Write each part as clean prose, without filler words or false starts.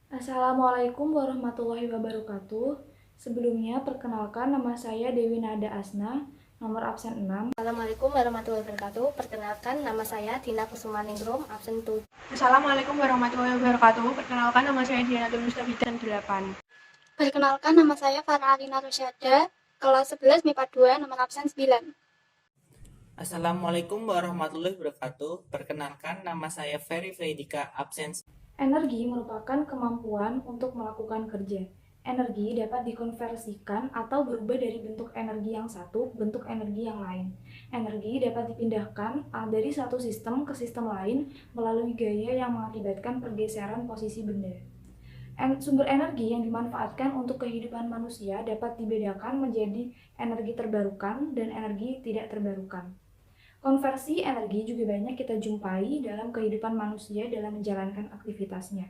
Assalamualaikum warahmatullahi wabarakatuh. Sebelumnya, perkenalkan nama saya Dewi Nada Asna, nomor absen 6. Assalamualaikum warahmatullahi wabarakatuh. Perkenalkan, nama saya Dina Kusumaningrum, absen 7. Assalamualaikum warahmatullahi wabarakatuh. Perkenalkan, nama saya Diana Mustafidan 8. Perkenalkan, nama saya Farah Alina Rusyada, kelas 11 MIPA 2, nomor absen 9. Assalamualaikum warahmatullahi wabarakatuh. Perkenalkan, nama saya Ferry Fredika, absen. Energi merupakan kemampuan untuk melakukan kerja. Energi dapat dikonversikan atau berubah dari bentuk energi yang satu ke bentuk energi yang lain. Energi dapat dipindahkan dari satu sistem ke sistem lain melalui gaya yang mengakibatkan pergeseran posisi benda. Sumber energi yang dimanfaatkan untuk kehidupan manusia dapat dibedakan menjadi energi terbarukan dan energi tidak terbarukan. Konversi energi juga banyak kita jumpai dalam kehidupan manusia dalam menjalankan aktivitasnya.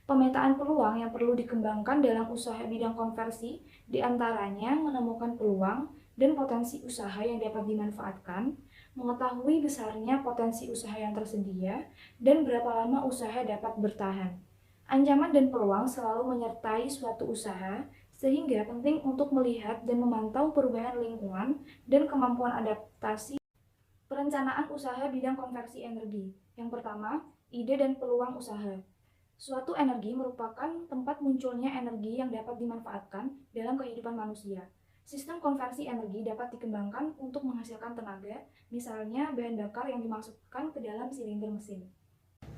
Pemetaan peluang yang perlu dikembangkan dalam usaha bidang konversi diantaranya menemukan peluang dan potensi usaha yang dapat dimanfaatkan, mengetahui besarnya potensi usaha yang tersedia, dan berapa lama usaha dapat bertahan. Ancaman dan peluang selalu menyertai suatu usaha, sehingga penting untuk melihat dan memantau perubahan lingkungan dan kemampuan adaptasi. Perencanaan usaha bidang konversi energi. Yang pertama, ide dan peluang usaha. Suatu energi merupakan tempat munculnya energi yang dapat dimanfaatkan dalam kehidupan manusia. Sistem konversi energi dapat dikembangkan untuk menghasilkan tenaga, misalnya bahan bakar yang dimasukkan ke dalam silinder mesin.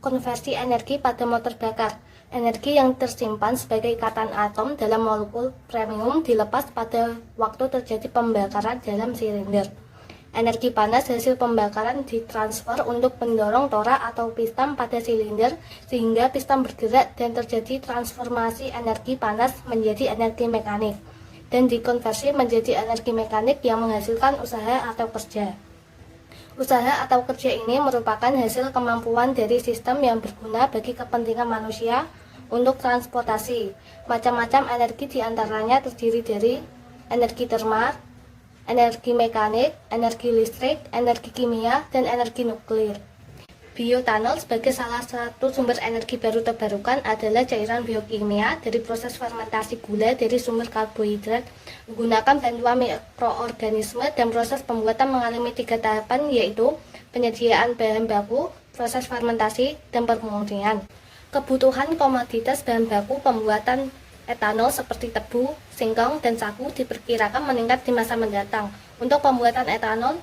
Konversi energi pada motor bakar. Energi yang tersimpan sebagai ikatan atom dalam molekul premium dilepas pada waktu terjadi pembakaran dalam silinder. Energi panas hasil pembakaran ditransfer untuk mendorong torak atau piston pada silinder sehingga piston bergerak dan terjadi transformasi energi panas menjadi energi mekanik dan dikonversi menjadi energi mekanik yang menghasilkan usaha atau kerja. Usaha atau kerja ini merupakan hasil kemampuan dari sistem yang berguna bagi kepentingan manusia untuk transportasi. Macam-macam energi diantaranya terdiri dari energi termal, energi mekanik, energi listrik, energi kimia, dan energi nuklir. Bioetanol sebagai salah satu sumber energi baru terbarukan adalah cairan biokimia dari proses fermentasi gula dari sumber karbohidrat menggunakan bantuan mikroorganisme dan proses pembuatan mengalami 3 tahapan yaitu penyediaan bahan baku, proses fermentasi, dan pemurnian. Kebutuhan komoditas bahan baku pembuatan etanol seperti tebu, singkong, dan sagu diperkirakan meningkat di masa mendatang. Untuk pembuatan etanol,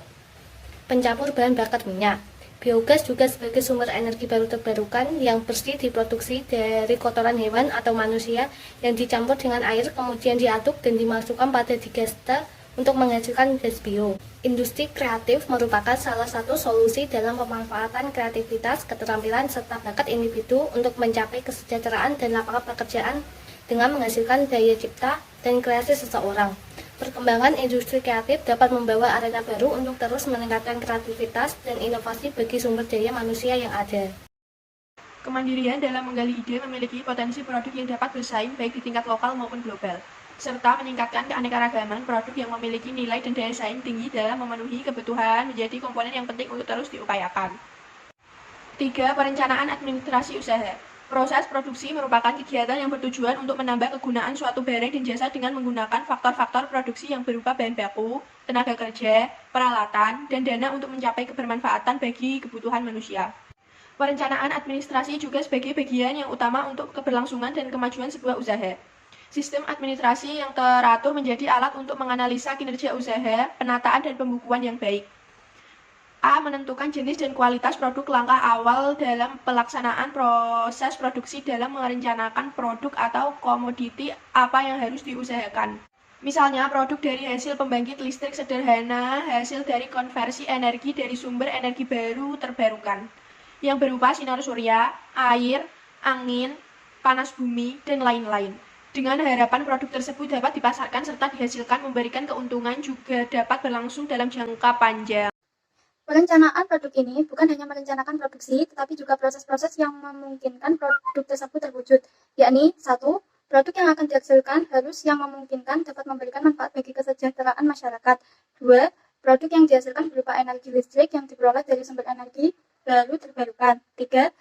pencampur bahan bakar minyak. Biogas juga sebagai sumber energi baru terbarukan yang bersih diproduksi dari kotoran hewan atau manusia yang dicampur dengan air kemudian diaduk dan dimasukkan pada digester untuk menghasilkan gas bio. Industri kreatif merupakan salah satu solusi dalam pemanfaatan kreativitas, keterampilan, serta bakat individu untuk mencapai kesejahteraan dan lapangan pekerjaan dengan menghasilkan daya cipta dan kreasi seseorang. Perkembangan industri kreatif dapat membawa arena baru untuk terus meningkatkan kreativitas dan inovasi bagi sumber daya manusia yang ada. Kemandirian dalam menggali ide memiliki potensi produk yang dapat bersaing baik di tingkat lokal maupun global, serta meningkatkan keanekaragaman produk yang memiliki nilai dan daya saing tinggi dalam memenuhi kebutuhan menjadi komponen yang penting untuk terus diupayakan. 3. Perencanaan administrasi usaha. Proses produksi merupakan kegiatan yang bertujuan untuk menambah kegunaan suatu barang dan jasa dengan menggunakan faktor-faktor produksi yang berupa bahan baku, tenaga kerja, peralatan, dan dana untuk mencapai kebermanfaatan bagi kebutuhan manusia. Perencanaan administrasi juga sebagai bagian yang utama untuk keberlangsungan dan kemajuan sebuah usaha. Sistem administrasi yang teratur menjadi alat untuk menganalisa kinerja usaha, penataan dan pembukuan yang baik. A. Menentukan jenis dan kualitas produk. Langkah awal dalam pelaksanaan proses produksi dalam merencanakan produk atau komoditi apa yang harus diusahakan. Misalnya produk dari hasil pembangkit listrik sederhana, hasil dari konversi energi dari sumber energi baru terbarukan, yang berupa sinar surya, air, angin, panas bumi, dan lain-lain. Dengan harapan produk tersebut dapat dipasarkan serta dihasilkan memberikan keuntungan juga dapat berlangsung dalam jangka panjang. Perencanaan produk ini bukan hanya merencanakan produksi, tetapi juga proses-proses yang memungkinkan produk tersebut terwujud, yakni 1. Produk yang akan dihasilkan harus yang memungkinkan dapat memberikan manfaat bagi kesejahteraan masyarakat. 2. Produk yang dihasilkan berupa energi listrik yang diperoleh dari sumber energi baru terbarukan. 3.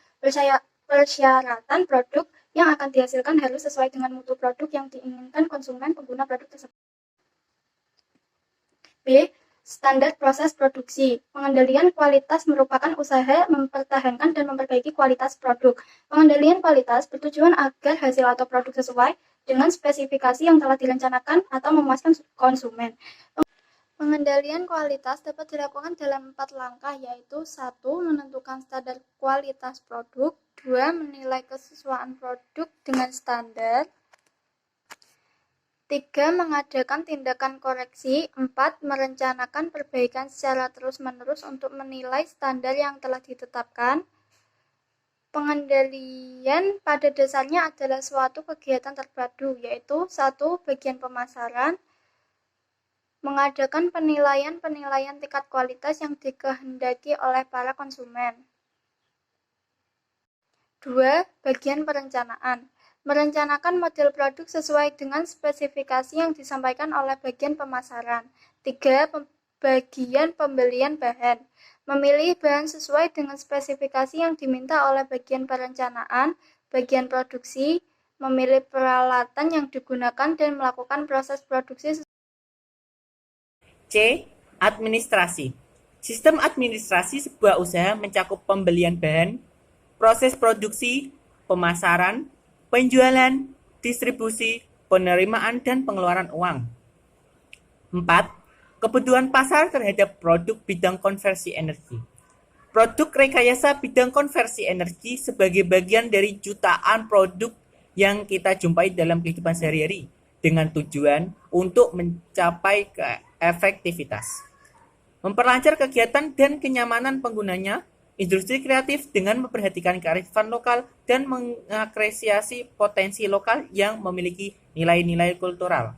Persyaratan produk yang akan dihasilkan harus sesuai dengan mutu produk yang diinginkan konsumen pengguna produk tersebut. B. Standar proses produksi. Pengendalian kualitas merupakan usaha mempertahankan dan memperbaiki kualitas produk. Pengendalian kualitas bertujuan agar hasil atau produk sesuai dengan spesifikasi yang telah direncanakan atau memuaskan konsumen. Pengendalian kualitas dapat dilakukan dalam 4 langkah, yaitu 1. Menentukan standar kualitas produk, 2. Menilai kesesuaian produk dengan standar, 3. Mengadakan tindakan koreksi, 4. Merencanakan perbaikan secara terus-menerus untuk menilai standar yang telah ditetapkan. Pengendalian pada dasarnya adalah suatu kegiatan terpadu, yaitu 1. Bagian pemasaran, mengadakan penilaian tingkat kualitas yang dikehendaki oleh para konsumen. 2. Bagian perencanaan, merencanakan model produk sesuai dengan spesifikasi yang disampaikan oleh bagian pemasaran. 3. Bagian pembelian bahan, memilih bahan sesuai dengan spesifikasi yang diminta oleh bagian perencanaan. Bagian produksi, memilih peralatan yang digunakan dan melakukan proses produksi. C. Administrasi. Sistem administrasi sebuah usaha mencakup pembelian bahan, proses produksi, pemasaran, penjualan, distribusi, penerimaan, dan pengeluaran uang. 4. Kebutuhan pasar terhadap produk bidang konversi energi. Produk rekayasa bidang konversi energi sebagai bagian dari jutaan produk yang kita jumpai dalam kehidupan sehari-hari dengan tujuan untuk mencapai efektivitas, memperlancar kegiatan dan kenyamanan penggunanya. Industri kreatif dengan memperhatikan kearifan lokal dan mengapresiasi potensi lokal yang memiliki nilai-nilai kultural,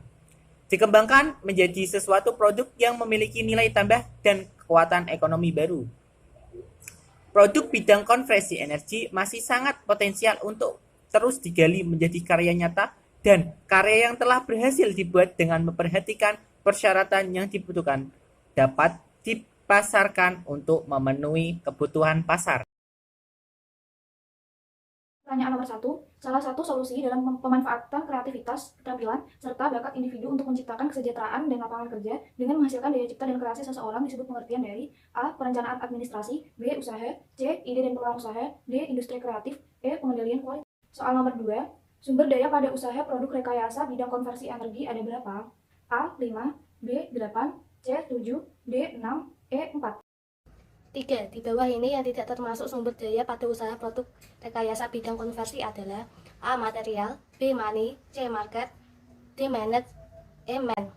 dikembangkan menjadi sesuatu produk yang memiliki nilai tambah dan kekuatan ekonomi baru. Produk bidang konversi energi masih sangat potensial untuk terus digali menjadi karya nyata dan karya yang telah berhasil dibuat dengan memperhatikan persyaratan yang dibutuhkan dapat dipasarkan untuk memenuhi kebutuhan pasar. Pertanyaan nomor 1. Salah satu solusi dalam pemanfaatan kreativitas, keterampilan, serta bakat individu untuk menciptakan kesejahteraan dan lapangan kerja dengan menghasilkan daya cipta dan kreasi seseorang disebut pengertian dari A. Perencanaan administrasi, B. Usaha, C. Ide dan peluang usaha, D. Industri kreatif, E. Pengendalian kualitas. Soal nomor 2. Sumber daya pada usaha produk rekayasa bidang konversi energi ada berapa? A. 5, B. 8, C. 7, D. 6, E. 4. 3. Di bawah ini yang tidak termasuk sumber daya pada usaha produk rekayasa bidang konversi adalah A. Material, B. Money, C. Market, D. Manage, E. Man.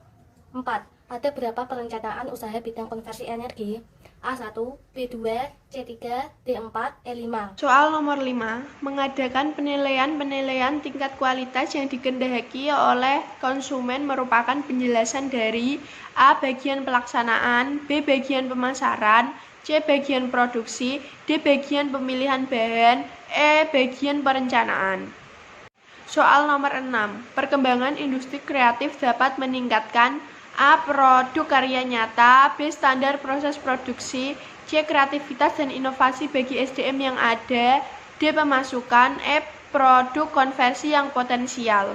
4. Ada berapa perencanaan usaha bidang konversi energi? A1, B2, C3, D4, E5. Soal nomor 5. Mengadakan penilaian tingkat kualitas yang dikehendaki oleh konsumen merupakan penjelasan dari A. Bagian pelaksanaan, B. Bagian pemasaran, C. Bagian produksi, D. Bagian pemilihan bahan, E. Bagian perencanaan. Soal nomor 6. Perkembangan industri kreatif dapat meningkatkan A. Produk karya nyata, B. Standar proses produksi, C. Kreativitas dan inovasi bagi SDM yang ada, D. Pemasukan, E. Produk konversi yang potensial.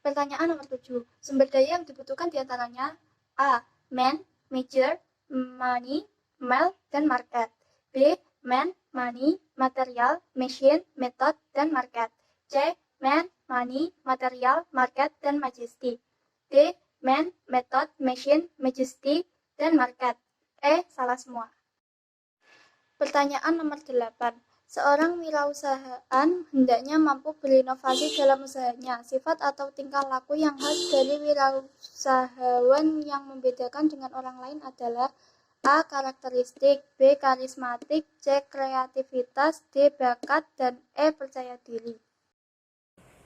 Pertanyaan nomor 7. Sumber daya yang dibutuhkan diantaranya A. Man, Major, Money, Mel, dan Market. B. Man, Money, Material, Machine, Method, dan Market. C. Man, Money, Material, Market, dan Majesty. D. Man, Method, Machine, Majesty, dan Market. E. Salah semua. Pertanyaan nomor 8. Seorang wirausahaan hendaknya mampu berinovasi dalam usahanya. Sifat atau tingkah laku yang khas dari wirausahawan yang membedakan dengan orang lain adalah A. Karakteristik, B. Karismatik, C. Kreativitas, D. Bakat, dan E. Percaya diri.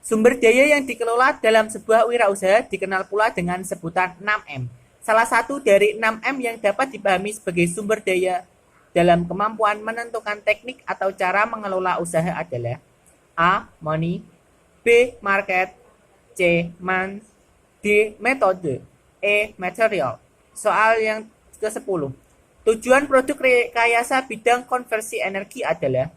Sumber daya yang dikelola dalam sebuah wirausaha dikenal pula dengan sebutan 6M. Salah satu dari 6M yang dapat dipahami sebagai sumber daya dalam kemampuan menentukan teknik atau cara mengelola usaha adalah A. Money, B. Market, C. Man, D. Metode, E. Material. Soal yang ke-10. Tujuan produk rekayasa bidang konversi energi adalah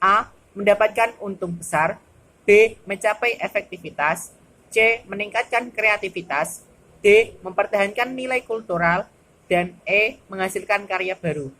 A. Mendapatkan untung besar, B. Mencapai efektivitas, C. Meningkatkan kreativitas, D. Mempertahankan nilai kultural, dan E. Menghasilkan karya baru.